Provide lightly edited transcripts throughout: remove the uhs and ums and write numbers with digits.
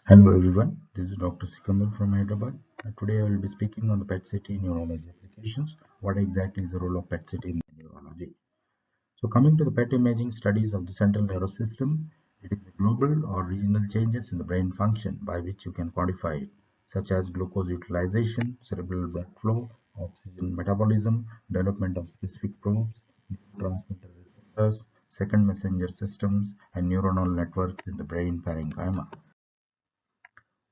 Hello everyone, this is Dr. Sikandar from Hyderabad. Today I will be speaking on the PET-CT neurology applications. What exactly is the role of PET-CT in neurology? So coming to the PET imaging studies of the central nervous system, it is the global or regional changes in the brain function by which you can quantify it, such as glucose utilization, cerebral blood flow, oxygen metabolism, development of specific probes, neurotransmitter receptors, second messenger systems, and neuronal networks in the brain parenchyma.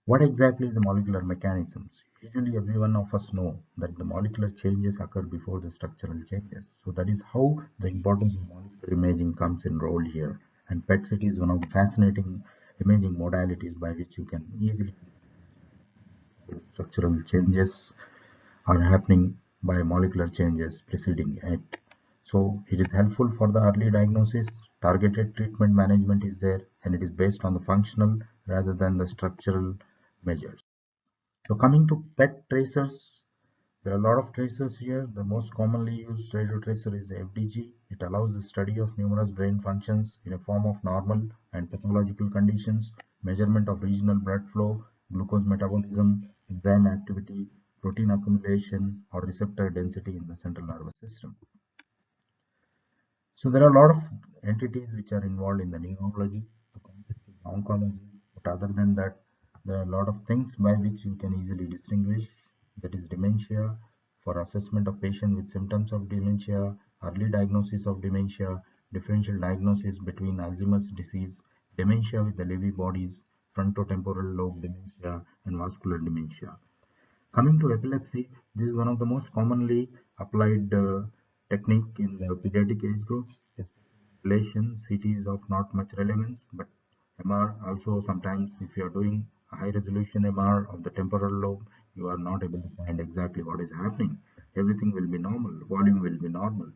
What exactly is the molecular mechanisms? Usually every one of us know that the molecular changes occur before the structural changes. So that is how the importance of molecular imaging comes in role here. And PET-CT is one of the fascinating imaging modalities by which you can easily structural changes are happening by molecular changes preceding it. So it is helpful for the early diagnosis, targeted treatment management is there, and it is based on the functional rather than the structural measures. So coming to PET tracers, there are a lot of tracers here. The most commonly used radio tracer is FDG. It allows the study of numerous brain functions in a form of normal and pathological conditions, measurement of regional blood flow, glucose metabolism, enzyme activity, protein accumulation, or receptor density in the central nervous system. So there are a lot of entities which are involved in the neurology, the context is oncology, but other than that, there are a lot of things by which you can easily distinguish. That is dementia, for assessment of patient with symptoms of dementia, early diagnosis of dementia, differential diagnosis between Alzheimer's disease, dementia with the Lewy bodies, frontotemporal lobe dementia, and vascular dementia. Coming to epilepsy, this is one of the most commonly applied technique in the pediatric age groups. Relation CT is of not much relevance, but MR also sometimes if you are doing a high resolution MR of the temporal lobe, you are not able to find exactly what is happening. Everything will be normal, volume will be normal.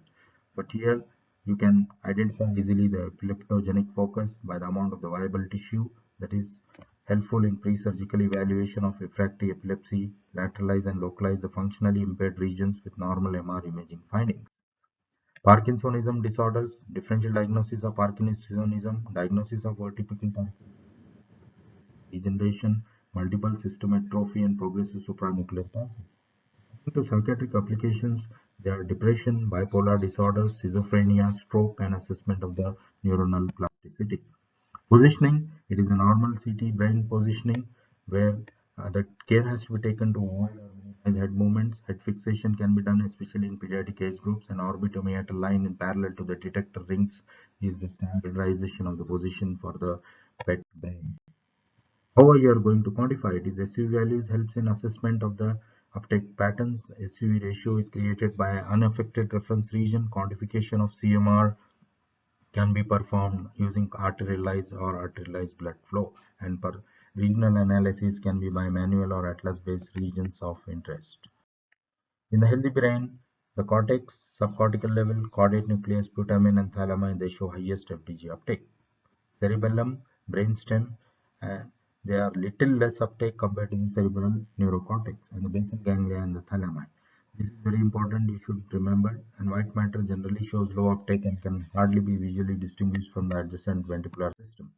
But here you can identify easily the epileptogenic focus by the amount of the viable tissue that is helpful in pre-surgical evaluation of refractory epilepsy, lateralize and localize the functionally impaired regions with normal MR imaging findings. Parkinsonism disorders, differential diagnosis of Parkinsonism, diagnosis of atypical degeneration, multiple system atrophy, and progressive supranuclear palsy. To psychiatric applications, there are depression, bipolar disorders, schizophrenia, stroke, and assessment of the neuronal plasticity. Positioning, it is a normal CT brain positioning where the care has to be taken to avoid or minimize head movements. Head fixation can be done especially in pediatric age groups, and orbitometer line in parallel to the detector rings is the standardization of the position for the PET brain. How you are going to quantify it is SUV values helps in assessment of the uptake patterns. SUV ratio is created by unaffected reference region. Quantification of CMR can be performed using arterialized or arterialized blood flow, and per regional analysis can be by manual or atlas based regions of interest. In the healthy brain, the cortex, subcortical level, caudate nucleus, putamen, and thalamus they show highest FDG uptake. Cerebellum, brainstem, uh, they are little less uptake compared to the cerebral neurocortex and the basal ganglia and the thalamus. This is very important, you should remember, and white matter generally shows low uptake and can hardly be visually distinguished from the adjacent ventricular system.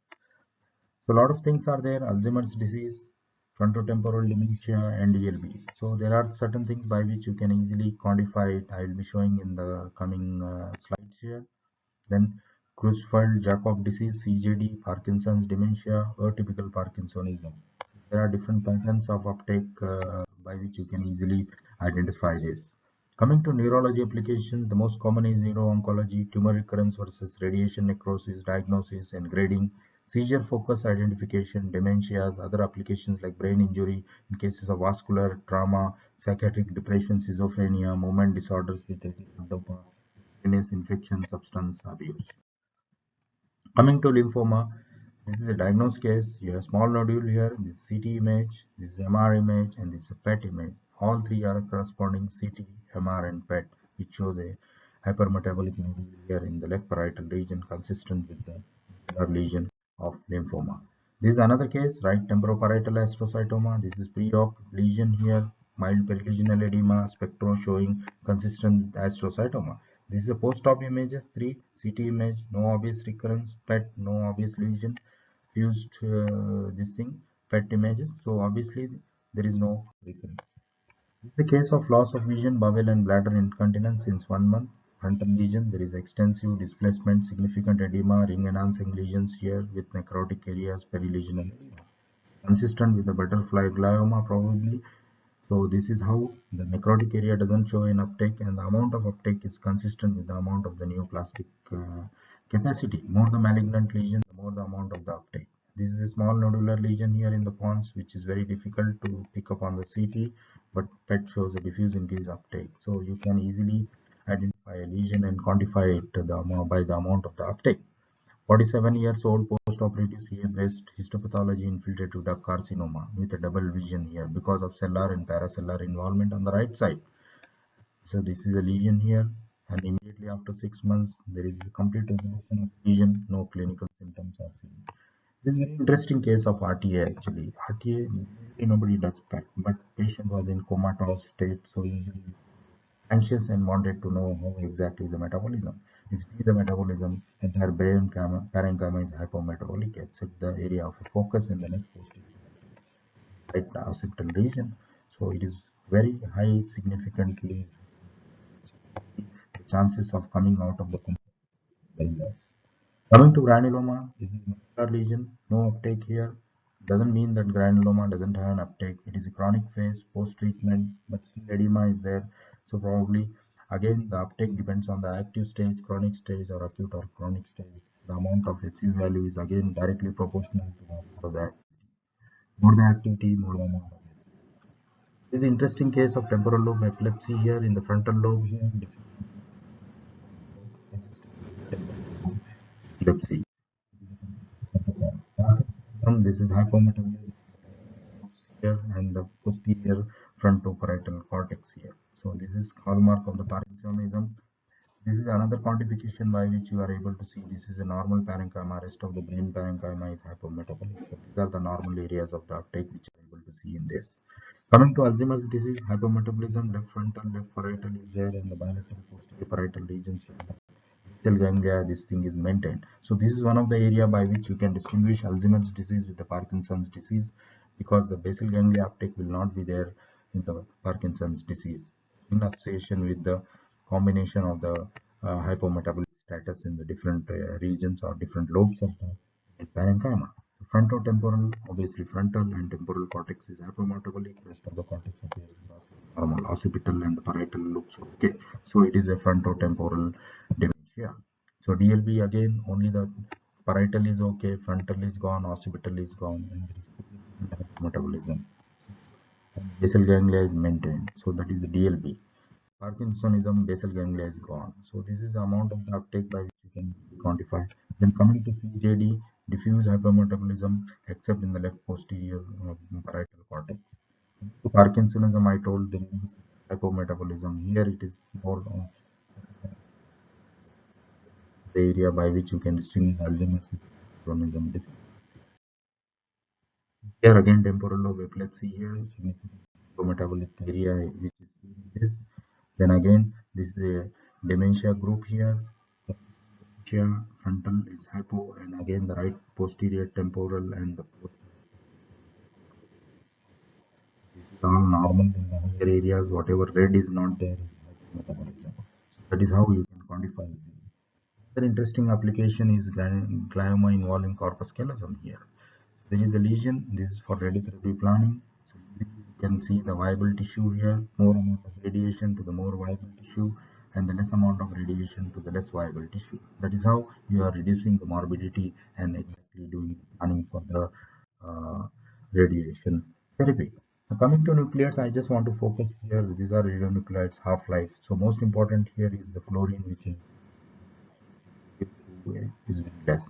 So a lot of things are there, Alzheimer's disease, frontotemporal dementia, and ELB. So there are certain things by which you can easily quantify it. I will be showing in the coming slides here. Then Creutzfeldt-Jakob disease, CJD, Parkinson's dementia, or typical Parkinsonism. There are different patterns of uptake by which you can easily identify this. Coming to neurology application, the most common is neuro-oncology, tumor recurrence versus radiation necrosis, diagnosis and grading, seizure focus identification, dementias, other applications like brain injury in cases of vascular trauma, psychiatric depression, schizophrenia, movement disorders with dopa, infection, substance abuse. Coming to lymphoma, this is a diagnosed case. You have small nodule here, this CT image, this is MR image, and this is a PET image. All three are corresponding CT, MR, and PET, which shows a hypermetabolic nodule here in the left parietal region consistent with the lesion of lymphoma. This is another case, right temporoparietal astrocytoma. This is pre-op lesion here, mild perilesional edema, spectro showing consistent with astrocytoma. This is a post-op images, 3 CT image, no obvious recurrence, PET, no obvious lesion, fused this thing. PET images. So obviously there is no recurrence. In the case of loss of vision, bowel and bladder incontinence since 1 month, frontal lesion, there is extensive displacement, significant edema, ring enhancing lesions here with necrotic areas, perilesional edema. Consistent with the butterfly glioma probably. So this is how the necrotic area doesn't show an uptake, and the amount of uptake is consistent with the amount of the neoplastic capacity. More the malignant lesion, the more the amount of the uptake. This is a small nodular lesion here in the pons, which is very difficult to pick up on the CT, but PET shows a diffuse increase uptake. So you can easily identify a lesion and quantify it by the amount of the uptake. 47 years old post-operative CA breast histopathology infiltrative duct carcinoma with a double vision here because of cellular and paracellular involvement on the right side. So this is a lesion here, and immediately after 6 months there is a complete resolution of lesion, no clinical symptoms are seen. This is a very interesting case of RTA actually. RTA nobody does PET, but patient was in comatose state, so usually anxious and wanted to know how exactly is the metabolism. If you see the metabolism, entire brain parenchyma is hypometabolic except the area of focus in the neck posterior right occipital region. So it is very high significantly the chances of coming out of the coma very less. Coming to granuloma, this is macular lesion, no uptake here. Doesn't mean that granuloma doesn't have an uptake. It is a chronic phase post-treatment, but still edema is there. So probably again the uptake depends on the active stage, chronic stage, or acute or chronic stage. The amount of SU value is again directly proportional to the amount of the more the activity, more the amount of SU. This is an interesting case of temporal lobe epilepsy here in the frontal lobe here. Epilepsy. This is hypometabolism here and the posterior frontoparietal cortex here. So this is hallmark of the Parkinsonism. This is another quantification by which you are able to see this is a normal parenchyma, rest of the brain parenchyma is hypometabolic. So these are the normal areas of the uptake which you are able to see in this. Coming to Alzheimer's disease, hypometabolism, left frontal, left parietal is there and the bilateral posterior parietal regions basal ganglia, this thing is maintained. So this is one of the area by which you can distinguish Alzheimer's disease with the Parkinson's disease because the basal ganglia uptake will not be there in the Parkinson's disease in association with the combination of the hypometabolic status in the different regions or different lobes of the parenchyma. So frontotemporal, obviously frontal and temporal cortex is hypometabolic, rest of the cortex appears normal. Occipital and the parietal looks okay. So it is a frontotemporal dementia. So DLB again, only the parietal is okay, frontal is gone, occipital is gone, and there is metabolism. Basal ganglia is maintained. So that is the DLB. Parkinsonism, basal ganglia is gone. So this is the amount of the uptake by which you can quantify. Then coming to CJD, diffuse hypermetabolism, except in the left posterior parietal cortex. To Parkinsonism, I told there is hypometabolism. Here it is more the area by which you can distinguish Alzheimer's with Parkinsonism disease. Here again, temporal lobe epilepsy here, significant hypometabolic area which is this. Then again, this is a dementia group here. Dementia frontal is hypo, and again the right posterior temporal and the all normal in the higher areas. Whatever red is not there is hypometabolism. So that is how you can quantify it. Another interesting application is glioma involving corpus callosum here. So there is a lesion. This is for radiotherapy planning. So you can see the viable tissue here. More amount of radiation to the more viable tissue, and the less amount of radiation to the less viable tissue. That is how you are reducing the morbidity and exactly doing planning for the uh, radiation therapy. Now coming to nucleides, I just want to focus here. These are radionuclides half-life. So most important here is the fluorine, which is very less.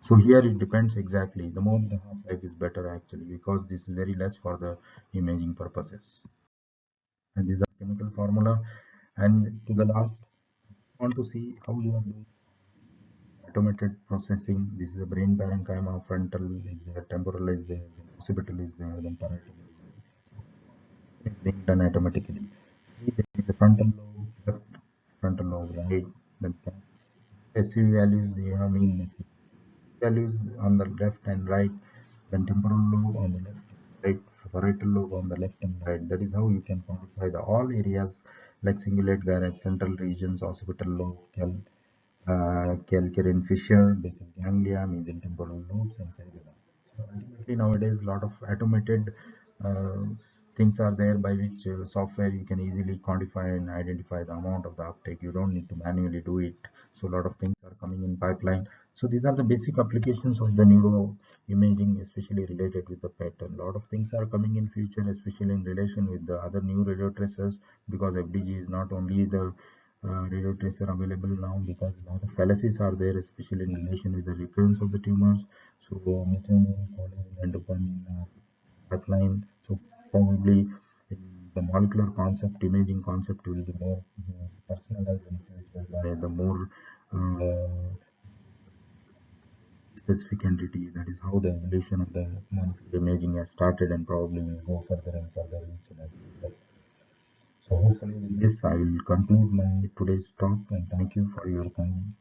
So here it depends exactly. The more the half-life is better actually because this is very less for the imaging purposes. And these are chemical formula. And to the last, I want to see how you are doing automated processing. This is a brain parenchyma, frontal is there, temporal is there, then occipital is there, then parietal is there. It's being done automatically. See, there is a frontal lobe, left frontal lobe, right, then SU values, they have mean SU values on the left and right, then temporal lobe on the left parietal lobe on the left and right. That is how you can quantify the all areas like cingulate gyrus, central regions, occipital lobe, calcarine fissure, basal ganglia, mesentemporal lobes, and cerebellum. So ultimately nowadays a lot of automated uh, things are there by which software you can easily quantify and identify the amount of the uptake. You don't need to manually do it. So a lot of things are coming in pipeline. So these are the basic applications of the neuro imaging, especially related with the PET. A lot of things are coming in future, especially in relation with the other new radio tracers, because FDG is not only the radio tracer available now, because a lot of fallacies are there, especially in relation with the recurrence of the tumors. So methionine, choline, and dopamine pipeline. So probably in the molecular concept, imaging concept will be more personalized in future by the more specific entity. That is how the evolution of the molecular imaging has started and probably will go further and further each and every day. So hopefully with this I will conclude my today's talk, and thank you for your time.